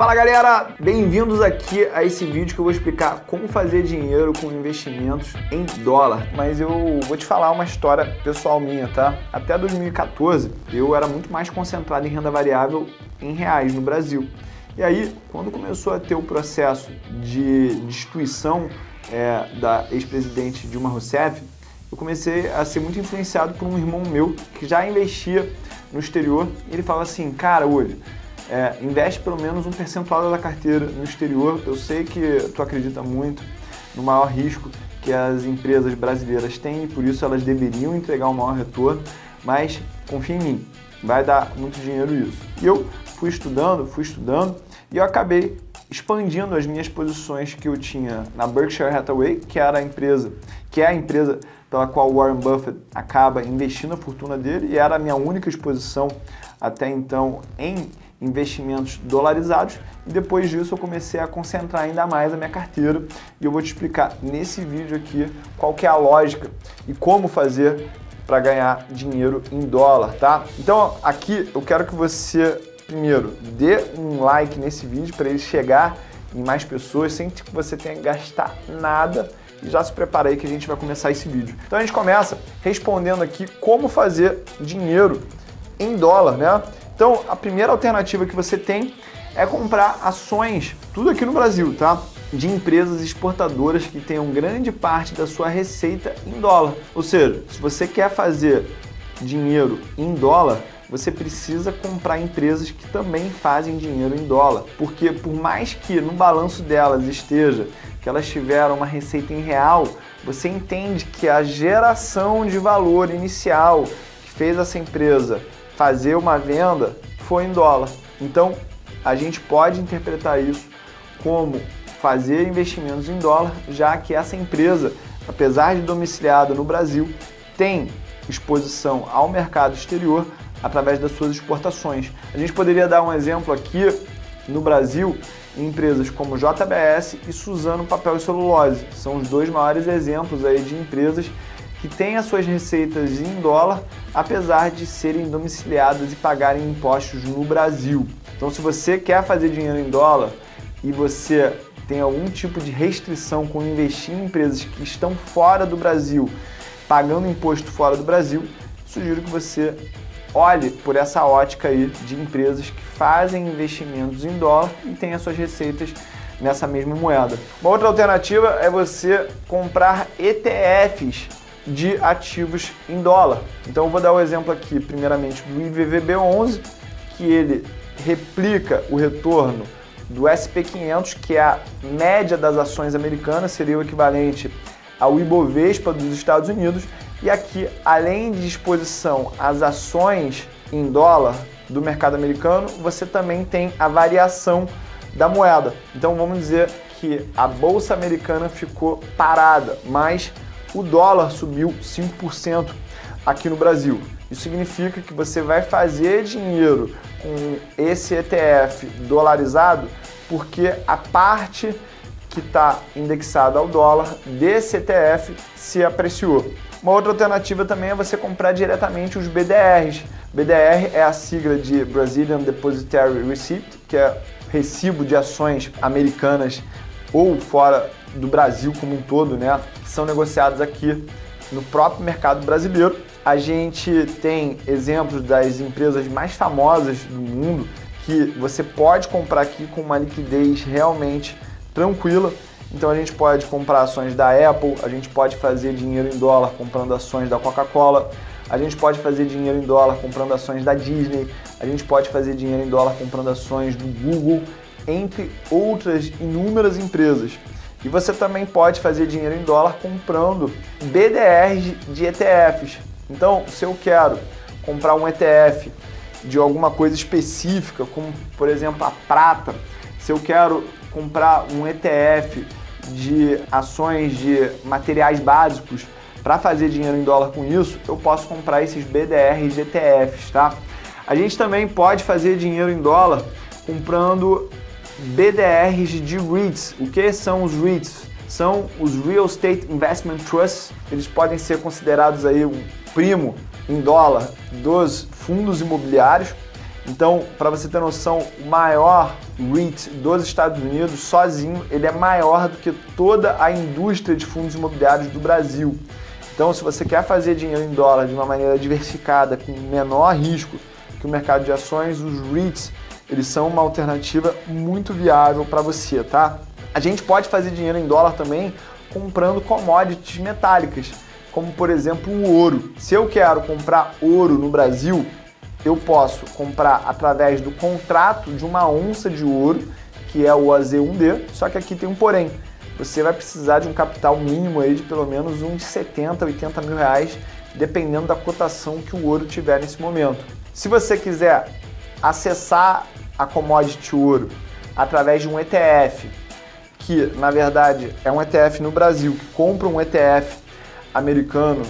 Fala galera, bem-vindos aqui a esse vídeo que eu vou explicar como fazer dinheiro com investimentos em dólar. Mas eu vou te falar uma história pessoal minha, tá? Até 2014 eu era muito mais concentrado em renda variável em reais no Brasil. E aí, quando começou a ter o processo de destituição da ex-presidente Dilma Rousseff, eu comecei a ser muito influenciado por um irmão meu que já investia no exterior. E ele falava assim, cara, olha, investe pelo menos um percentual da carteira no exterior. Eu sei que tu acredita muito no maior risco que as empresas brasileiras têm e por isso elas deveriam entregar um maior retorno, mas confia em mim, vai dar muito dinheiro isso. E eu fui estudando e eu acabei expandindo as minhas posições que eu tinha na Berkshire Hathaway, que é a empresa pela qual Warren Buffett acaba investindo a fortuna dele, e era a minha única exposição até então em investimentos dolarizados, e depois disso eu comecei a concentrar ainda mais a minha carteira, e eu vou te explicar nesse vídeo aqui qual que é a lógica e como fazer para ganhar dinheiro em dólar, tá? Então aqui eu quero que você primeiro dê um like nesse vídeo para ele chegar em mais pessoas sem que você tenha que gastar nada. E já se prepara aí que a gente vai começar esse vídeo. Então a gente começa respondendo aqui como fazer dinheiro em dólar, né? Então a primeira alternativa que você tem é comprar ações, tudo aqui no Brasil, tá? De empresas exportadoras que tenham grande parte da sua receita em dólar. Ou seja, se você quer fazer dinheiro em dólar, você precisa comprar empresas que também fazem dinheiro em dólar. Porque por mais que no balanço delas esteja que elas tiveram uma receita em real, você entende que a geração de valor inicial que fez essa empresa fazer uma venda foi em dólar. Então, a gente pode interpretar isso como fazer investimentos em dólar, já que essa empresa, apesar de domiciliada no Brasil, tem exposição ao mercado exterior através das suas exportações. A gente poderia dar um exemplo aqui no Brasil, em empresas como JBS e Suzano Papel e Celulose. São os dois maiores exemplos aí de empresas que têm as suas receitas em dólar, apesar de serem domiciliadas e pagarem impostos no Brasil. Então, se você quer fazer dinheiro em dólar e você tem algum tipo de restrição com investir em empresas que estão fora do Brasil, pagando imposto fora do Brasil, sugiro que você olhe por essa ótica aí de empresas que fazem investimentos em dólar e têm as suas receitas nessa mesma moeda. Uma outra alternativa é você comprar ETFs de ativos em dólar. Então eu vou dar o exemplo aqui, primeiramente, do IVVB11, que ele replica o retorno do SP500, que é a média das ações americanas, seria o equivalente ao Ibovespa dos Estados Unidos. E aqui, além de exposição às ações em dólar do mercado americano, você também tem a variação da moeda. Então vamos dizer que a bolsa americana ficou parada, mas o dólar subiu 5% aqui no Brasil. Isso significa que você vai fazer dinheiro com esse ETF dolarizado, porque a parte que está indexada ao dólar desse ETF se apreciou. Uma outra alternativa também é você comprar diretamente os BDRs. BDR é a sigla de Brazilian Depositary Receipt, que é recibo de ações americanas ou fora do Brasil como um todo, né? Que são negociados aqui no próprio mercado brasileiro. A gente tem exemplos das empresas mais famosas do mundo que você pode comprar aqui com uma liquidez realmente tranquila. Então a gente pode comprar ações da Apple, a gente pode fazer dinheiro em dólar comprando ações da Coca-Cola, a gente pode fazer dinheiro em dólar comprando ações da Disney, a gente pode fazer dinheiro em dólar comprando ações do Google, entre outras inúmeras empresas. E você também pode fazer dinheiro em dólar comprando BDRs de ETFs. Então, se eu quero comprar um ETF de alguma coisa específica, como por exemplo a prata, se eu quero comprar um ETF de ações de materiais básicos para fazer dinheiro em dólar com isso, eu posso comprar esses BDRs de ETFs, tá? A gente também pode fazer dinheiro em dólar comprando BDRs de REITs. O que são os REITs? São os Real Estate Investment Trusts. Eles podem ser considerados aí um primo em dólar dos fundos imobiliários. Então, para você ter noção, o maior REIT dos Estados Unidos, sozinho, ele é maior do que toda a indústria de fundos imobiliários do Brasil. Então, se você quer fazer dinheiro em dólar de uma maneira diversificada, com menor risco que o mercado de ações, os REITs, eles são uma alternativa muito viável para você, tá? A gente pode fazer dinheiro em dólar também comprando commodities metálicas, como por exemplo o ouro. Se eu quero comprar ouro no Brasil, eu posso comprar através do contrato de uma onça de ouro, que é o AZ1D, só que aqui tem um porém. Você vai precisar de um capital mínimo aí de pelo menos uns 70, 80 mil reais, dependendo da cotação que o ouro tiver nesse momento. Se você quiser acessar a commodity ouro através de um ETF, que na verdade é um ETF no Brasil, que compra um ETF americano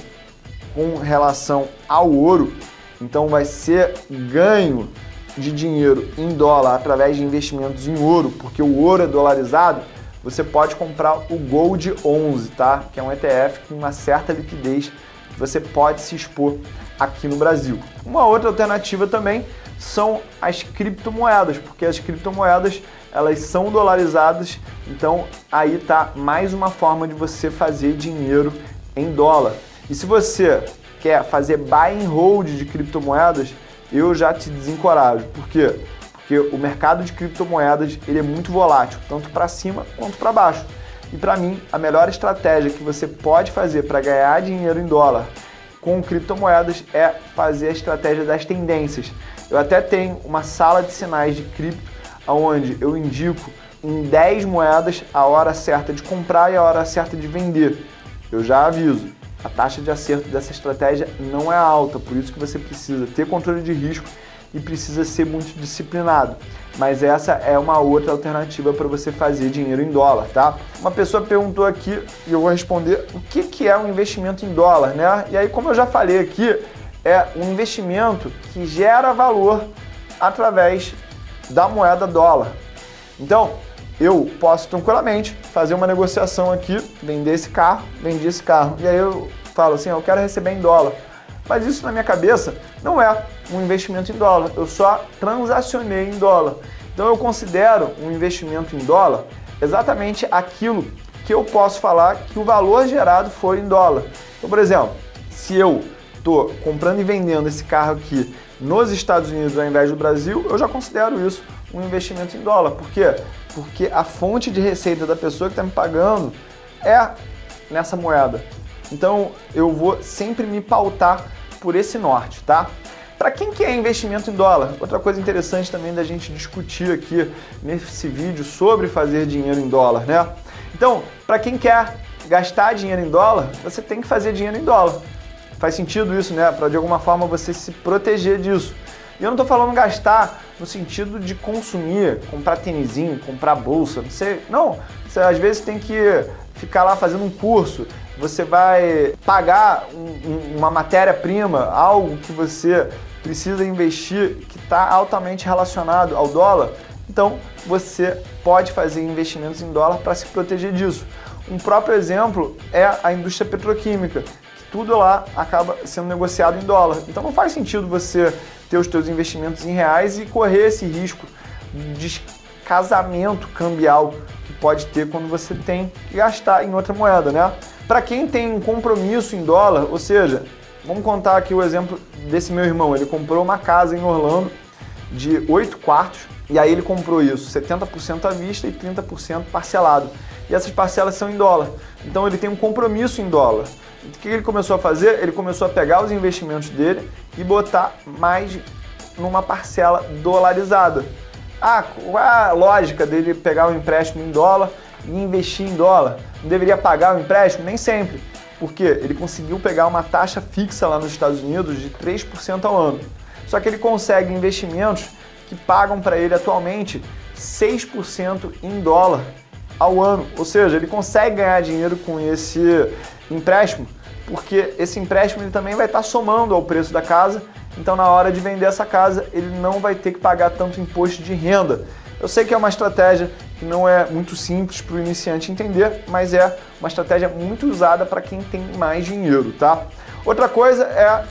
com relação ao ouro, então vai ser ganho de dinheiro em dólar através de investimentos em ouro, porque o ouro é dolarizado. Você pode comprar o Gold 11, tá? Que é um ETF com uma certa liquidez que você pode se expor aqui no Brasil. Uma outra alternativa também são as criptomoedas, porque as criptomoedas elas são dolarizadas, então aí tá mais uma forma de você fazer dinheiro em dólar. E se você quer fazer buy and hold de criptomoedas, eu já te desencorajo. Por quê? Porque o mercado de criptomoedas ele é muito volátil, tanto para cima quanto para baixo. E para mim, a melhor estratégia que você pode fazer para ganhar dinheiro em dólar com criptomoedas é fazer a estratégia das tendências. Eu até tenho uma sala de sinais de cripto, onde eu indico em 10 moedas a hora certa de comprar e a hora certa de vender. Eu já aviso, a taxa de acerto dessa estratégia não é alta, por isso que você precisa ter controle de risco e precisa ser muito disciplinado. Mas essa é uma outra alternativa para você fazer dinheiro em dólar, tá? Uma pessoa perguntou aqui, e eu vou responder, o que é um investimento em dólar, né? E aí, como eu já falei aqui, é um investimento que gera valor através da moeda dólar. Então, eu posso tranquilamente fazer uma negociação aqui, vender esse carro, vendi esse carro, e aí eu falo assim, eu quero receber em dólar. Mas isso na minha cabeça não é um investimento em dólar, eu só transacionei em dólar. Então eu considero um investimento em dólar exatamente aquilo que eu posso falar que o valor gerado foi em dólar. Então, por exemplo, se eu estou comprando e vendendo esse carro aqui nos Estados Unidos ao invés do Brasil, eu já considero isso um investimento em dólar. Por quê? Porque a fonte de receita da pessoa que está me pagando é nessa moeda. Então eu vou sempre me pautar por esse norte, tá? Para quem quer investimento em dólar, outra coisa interessante também da gente discutir aqui nesse vídeo sobre fazer dinheiro em dólar, né? Então, para quem quer gastar dinheiro em dólar, você tem que fazer dinheiro em dólar. Faz sentido isso, né? Para de alguma forma você se proteger disso. E eu não estou falando gastar no sentido de consumir, comprar tênisinho, comprar bolsa, não sei. Não, você às vezes tem que ficar lá fazendo um curso, você vai pagar uma matéria-prima, algo que você precisa investir que está altamente relacionado ao dólar, então você pode fazer investimentos em dólar para se proteger disso. Um próprio exemplo é a indústria petroquímica, que tudo lá acaba sendo negociado em dólar. Então não faz sentido você ter os seus investimentos em reais e correr esse risco de descasamento cambial que pode ter quando você tem que gastar em outra moeda, né? Para quem tem um compromisso em dólar, ou seja, vamos contar aqui o exemplo desse meu irmão. Ele comprou uma casa em Orlando de 8 quartos e aí ele comprou isso 70% à vista e 30% parcelado. E essas parcelas são em dólar. Então ele tem um compromisso em dólar. O que ele começou a fazer? Ele começou a pegar os investimentos dele e botar mais numa parcela dolarizada. Qual é a lógica dele pegar um empréstimo em dólar e investir em dólar? Não deveria pagar o empréstimo? Nem sempre. Porque ele conseguiu pegar uma taxa fixa lá nos Estados Unidos de 3% ao ano. Só que ele consegue investimentos que pagam para ele atualmente 6% em dólar ao ano. Ou seja, ele consegue ganhar dinheiro com esse empréstimo, porque esse empréstimo ele também vai estar somando ao preço da casa. Então, na hora de vender essa casa, ele não vai ter que pagar tanto imposto de renda. Eu sei que é uma estratégia que não é muito simples para o iniciante entender, mas é uma estratégia muito usada para quem tem mais dinheiro, tá? Outra coisa é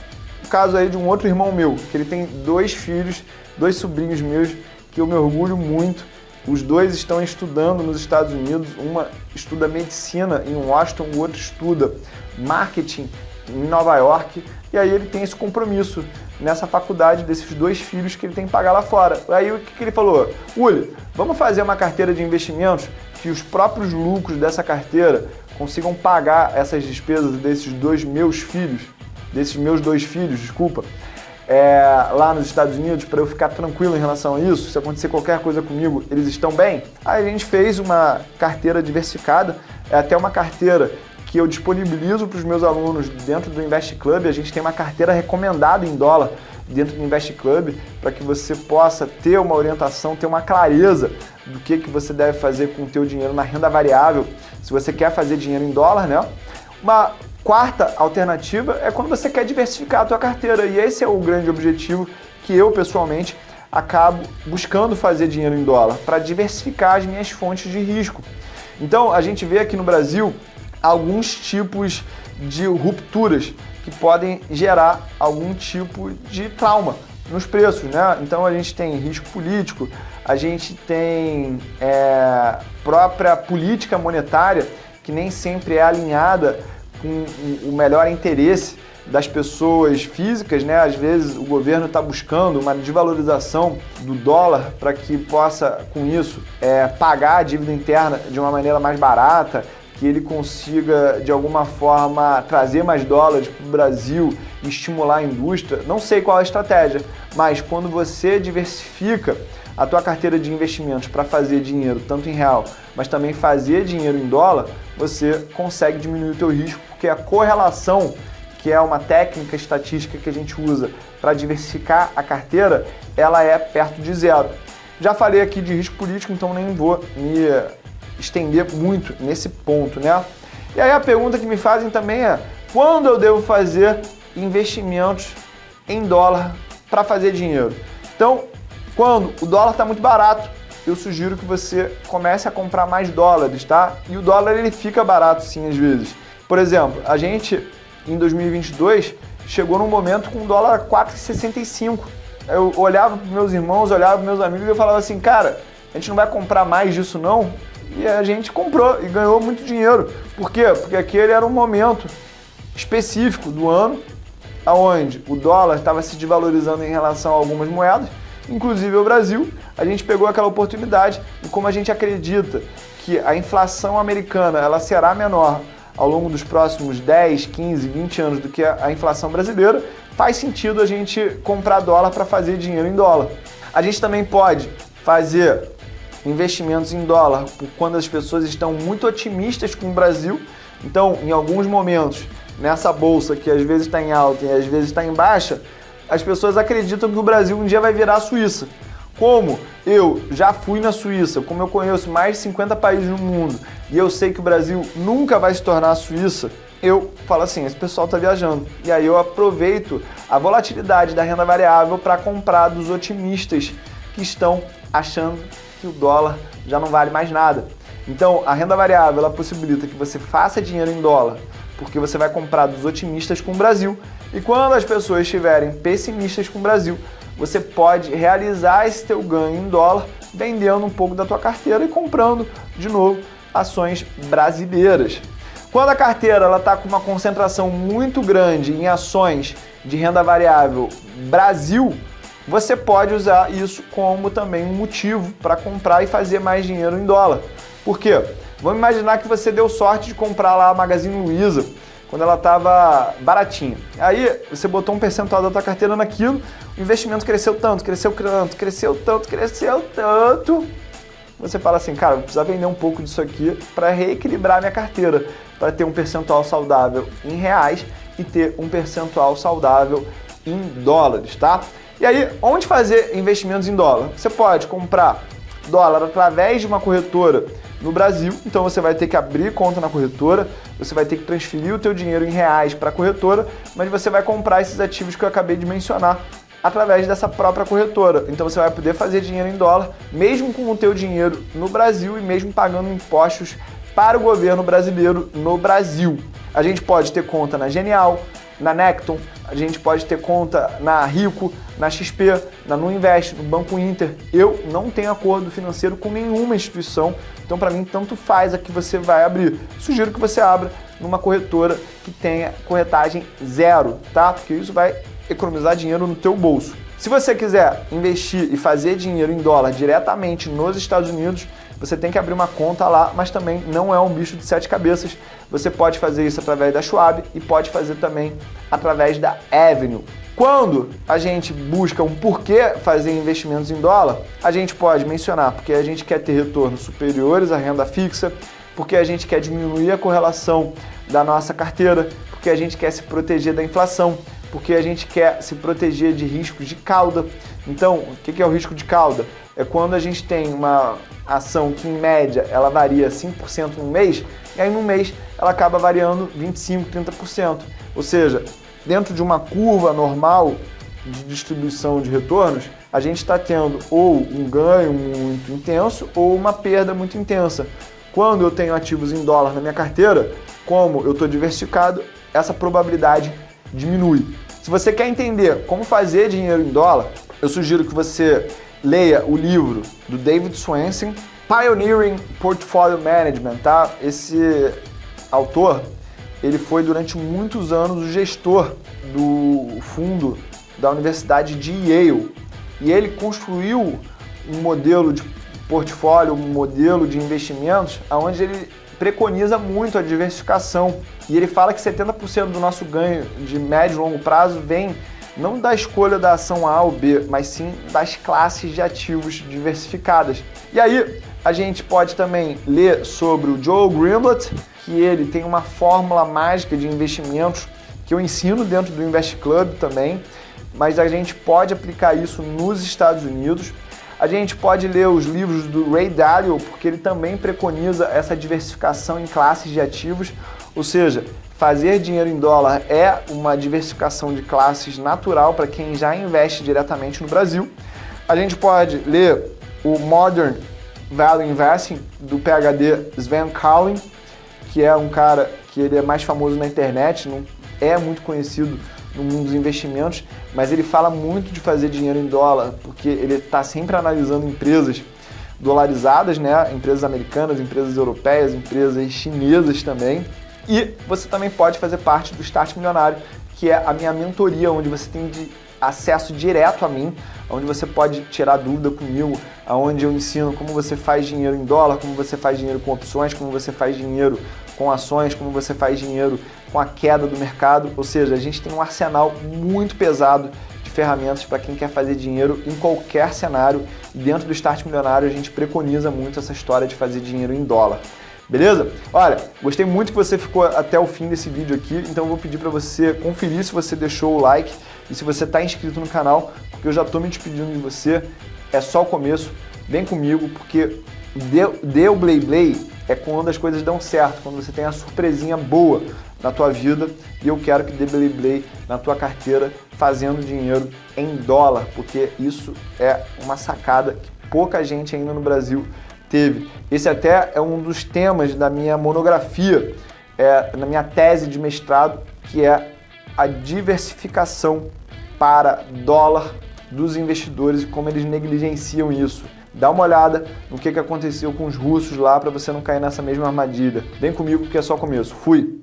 o caso aí de um outro irmão meu, que ele tem 2 filhos dois sobrinhos meus que eu me orgulho muito. Os dois estão estudando nos Estados Unidos, uma estuda medicina em Washington, o outro estuda marketing em Nova York, e aí ele tem esse compromisso nessa faculdade desses dois filhos que ele tem que pagar lá fora. Aí o que ele falou? Uli, vamos fazer uma carteira de investimentos que os próprios lucros dessa carteira consigam pagar essas despesas desses meus dois filhos, desculpa, lá nos Estados Unidos, para eu ficar tranquilo em relação a isso, se acontecer qualquer coisa comigo, eles estão bem? Aí a gente fez uma carteira diversificada, é até uma carteira que eu disponibilizo para os meus alunos dentro do Invest Club. A gente tem uma carteira recomendada em dólar dentro do Invest Club, para que você possa ter uma orientação, ter uma clareza do que você deve fazer com o teu dinheiro na renda variável, se você quer fazer dinheiro em dólar, né? Uma quarta alternativa é quando você quer diversificar a tua carteira, e esse é o grande objetivo que eu, pessoalmente, acabo buscando fazer dinheiro em dólar, para diversificar as minhas fontes de risco. Então, a gente vê aqui no Brasil alguns tipos de rupturas que podem gerar algum tipo de trauma nos preços, né? Então a gente tem risco político, a gente tem própria política monetária que nem sempre é alinhada com o melhor interesse das pessoas físicas, né? Às vezes o governo está buscando uma desvalorização do dólar para que possa, com isso, pagar a dívida interna de uma maneira mais barata, que ele consiga, de alguma forma, trazer mais dólares para o Brasil e estimular a indústria. Não sei qual é a estratégia, mas quando você diversifica a tua carteira de investimentos para fazer dinheiro tanto em real, mas também fazer dinheiro em dólar, você consegue diminuir o teu risco, porque a correlação, que é uma técnica estatística que a gente usa para diversificar a carteira, ela é perto de zero. Já falei aqui de risco político, então nem vou me estender muito nesse ponto, né? E aí a pergunta que me fazem também é: quando eu devo fazer investimentos em dólar para fazer dinheiro? Então, quando o dólar está muito barato, eu sugiro que você comece a comprar mais dólares, tá? E o dólar, ele fica barato sim às vezes. Por exemplo, a gente em 2022 chegou num momento com o dólar a 4,65. Eu olhava para meus irmãos, olhava para meus amigos e eu falava assim: cara, a gente não vai comprar mais disso não? E a gente comprou e ganhou muito dinheiro. Por quê? Porque aquele era um momento específico do ano onde o dólar estava se desvalorizando em relação a algumas moedas, inclusive o Brasil. A gente pegou aquela oportunidade e, como a gente acredita que a inflação americana ela será menor ao longo dos próximos 10, 15, 20 anos do que a inflação brasileira, faz sentido a gente comprar dólar para fazer dinheiro em dólar. A gente também pode fazer investimentos em dólar quando as pessoas estão muito otimistas com o Brasil. Então, em alguns momentos, nessa bolsa que às vezes está em alta e às vezes está em baixa, as pessoas acreditam que o Brasil um dia vai virar a Suíça. Como eu já fui na Suíça, como eu conheço mais de 50 países no mundo e eu sei que o Brasil nunca vai se tornar a Suíça, eu falo assim: esse pessoal está viajando. E aí eu aproveito a volatilidade da renda variável para comprar dos otimistas que estão achando que o dólar já não vale mais nada. Então, a renda variável ela possibilita que você faça dinheiro em dólar, porque você vai comprar dos otimistas com o Brasil. E quando as pessoas estiverem pessimistas com o Brasil, você pode realizar esse teu ganho em dólar vendendo um pouco da tua carteira e comprando de novo ações brasileiras. Quando a carteira está com uma concentração muito grande em ações de renda variável Brasil, você pode usar isso como também um motivo para comprar e fazer mais dinheiro em dólar. Por quê? Vamos imaginar que você deu sorte de comprar lá a Magazine Luiza quando ela estava baratinha. Aí você botou um percentual da tua carteira naquilo, o investimento cresceu tanto, cresceu tanto. Você fala assim: cara, vou precisar vender um pouco disso aqui para reequilibrar minha carteira, para ter um percentual saudável em reais e ter um percentual saudável em dólares, tá? E aí, onde fazer investimentos em dólar? Você pode comprar dólar através de uma corretora no Brasil, então você vai ter que abrir conta na corretora, você vai ter que transferir o teu dinheiro em reais para a corretora, mas você vai comprar esses ativos que eu acabei de mencionar através dessa própria corretora. Então você vai poder fazer dinheiro em dólar, mesmo com o teu dinheiro no Brasil e mesmo pagando impostos para o governo brasileiro no Brasil. A gente pode ter conta na Genial, na Necton, a gente pode ter conta na Rico, na XP, na Nuinvest, no Banco Inter. Eu não tenho acordo financeiro com nenhuma instituição, então para mim tanto faz a que você vai abrir. Sugiro que você abra numa corretora que tenha corretagem zero, tá? Porque isso vai economizar dinheiro no teu bolso. Se você quiser investir e fazer dinheiro em dólar diretamente nos Estados Unidos, você tem que abrir uma conta lá, mas também não é um bicho de 7 cabeças. Você pode fazer isso através da Schwab e pode fazer também através da Avenue. Quando a gente busca um porquê fazer investimentos em dólar, a gente pode mencionar porque a gente quer ter retornos superiores à renda fixa, porque a gente quer diminuir a correlação da nossa carteira, porque a gente quer se proteger da inflação, porque a gente quer se proteger de riscos de cauda. Então, o que é o risco de cauda? É quando a gente tem uma ação que, em média, ela varia 5% no mês, e aí no mês ela acaba variando 25%, 30%. Ou seja, dentro de uma curva normal de distribuição de retornos, a gente está tendo ou um ganho muito intenso ou uma perda muito intensa. Quando eu tenho ativos em dólar na minha carteira, como eu estou diversificado, essa probabilidade diminui. Se você quer entender como fazer dinheiro em dólar, eu sugiro que você leia o livro do David Swensen, Pioneering Portfolio Management, tá? Esse autor, ele foi durante muitos anos o gestor do fundo da Universidade de Yale e ele construiu um modelo de portfólio, um modelo de investimentos onde ele preconiza muito a diversificação e ele fala que 70% do nosso ganho de médio e longo prazo vem não da escolha da ação A ou B, mas sim das classes de ativos diversificadas. E aí a gente pode também ler sobre o Joel Greenblatt, que ele tem uma fórmula mágica de investimentos que eu ensino dentro do Invest Club também, mas a gente pode aplicar isso nos Estados Unidos. A gente pode ler os livros do Ray Dalio, porque ele também preconiza essa diversificação em classes de ativos, ou seja, fazer dinheiro em dólar é uma diversificação de classes natural para quem já investe diretamente no Brasil. A gente pode ler o Modern Value Investing do PhD Sven Carlin, que é um cara que ele é mais famoso na internet, não é muito conhecido no mundo dos investimentos, mas ele fala muito de fazer dinheiro em dólar, porque ele está sempre analisando empresas dolarizadas, né? Empresas americanas, empresas europeias, empresas chinesas também. E você também pode fazer parte do Start Milionário, que é a minha mentoria, onde você tem acesso direto a mim, onde você pode tirar dúvida comigo, onde eu ensino como você faz dinheiro em dólar, como você faz dinheiro com opções, como você faz dinheiro com ações, como você faz dinheiro com a queda do mercado. Ou seja, a gente tem um arsenal muito pesado de ferramentas para quem quer fazer dinheiro em qualquer cenário. E dentro do Start Milionário a gente preconiza muito essa história de fazer dinheiro em dólar. Beleza? Olha, gostei muito que você ficou até o fim desse vídeo aqui, então eu vou pedir para você conferir se você deixou o like e se você está inscrito no canal, porque eu já estou me despedindo de você, é só o começo, vem comigo, porque deu Blay Blay é quando as coisas dão certo, quando você tem a surpresinha boa na tua vida e eu quero que dê Blay Blay na tua carteira fazendo dinheiro em dólar, porque isso é uma sacada que pouca gente ainda no Brasil teve. Esse até é um dos temas da minha monografia, na minha tese de mestrado, que é a diversificação para dólar dos investidores e como eles negligenciam isso. Dá uma olhada no que aconteceu com os russos lá para você não cair nessa mesma armadilha. Vem comigo que é só começo. Fui!